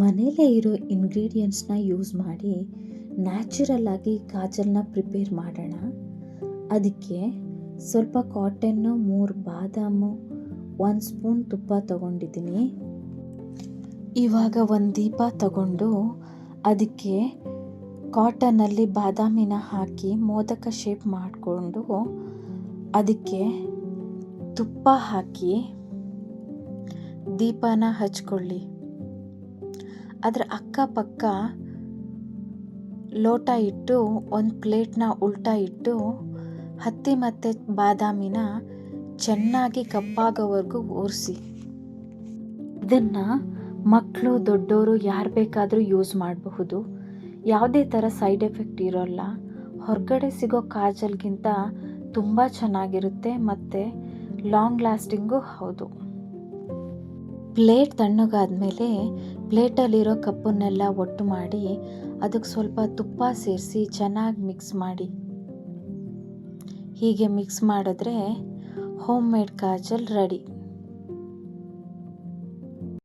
ಮನೇಲೇ ಇರೋ ಇಂಗ್ರೀಡಿಯೆಂಟ್ಸ್ನ ಯೂಸ್ ಮಾಡಿ ನ್ಯಾಚುರಲ್ ಆಗಿ ಕಾಜಲ್ನ ಪ್ರಿಪೇರ್ ಮಾಡೋಣ. ಅದಕ್ಕೆ ಸ್ವಲ್ಪ ಕಾಟನ್ನು, 3 ಬಾದಾಮು, 1 ಸ್ಪೂನ್ ತುಪ್ಪ ತಗೊಂಡಿದ್ದೀನಿ. ಇವಾಗ ಒಂದು ದೀಪ ತಗೊಂಡು ಅದಕ್ಕೆ ಕಾಟನಲ್ಲಿ ಬಾದಾಮಿನ ಹಾಕಿ ಮೋದಕ ಶೇಪ್ ಮಾಡಿಕೊಂಡು ಅದಕ್ಕೆ ತುಪ್ಪ ಹಾಕಿ ದೀಪನ ಹಚ್ಕೊಳ್ಳಿ. ಅದರ ಅಕ್ಕಪಕ್ಕ ಲೋಟ ಇಟ್ಟು ಒಂದು ಪ್ಲೇಟ್ನ ಉಲ್ಟಾ ಇಟ್ಟು ಹತ್ತಿ ಮತ್ತು ಬಾದಾಮಿನ ಚೆನ್ನಾಗಿ ಕಪ್ಪಾಗೋವರೆಗೂ ಉರಿಸಿ. ಇದನ್ನು ಮಕ್ಕಳು, ದೊಡ್ಡವರು ಯಾರು ಬೇಕಾದರೂ ಯೂಸ್ ಮಾಡಬಹುದು. ಯಾವುದೇ ಥರ ಸೈಡ್ ಎಫೆಕ್ಟ್ ಇರೋಲ್ಲ. ಹೊರಗಡೆ ಸಿಗೋ ಕಾಜಲ್ಗಿಂತ ತುಂಬ ಚೆನ್ನಾಗಿರುತ್ತೆ ಮತ್ತು ಲಾಂಗ್ ಲಾಸ್ಟಿಂಗು ಹೌದು. ಪ್ಲೇಟ್ ತಣ್ಣಗಾದ್ಮೇಲೆ ಪ್ಲೇಟಲ್ಲಿರೋ ಕಪ್ಪನ್ನೆಲ್ಲ ಒಟ್ಟು ಮಾಡಿ ಅದಕ್ಕೆ ಸ್ವಲ್ಪ ತುಪ್ಪ ಸೇರಿಸಿ ಚೆನ್ನಾಗಿ ಮಿಕ್ಸ್ ಮಾಡಿ. ಹೀಗೆ ಮಿಕ್ಸ್ ಮಾಡಿದ್ರೆ ಹೋಮ್ ಮೇಡ್ ಕಾಜಲ್ ರೆಡಿ.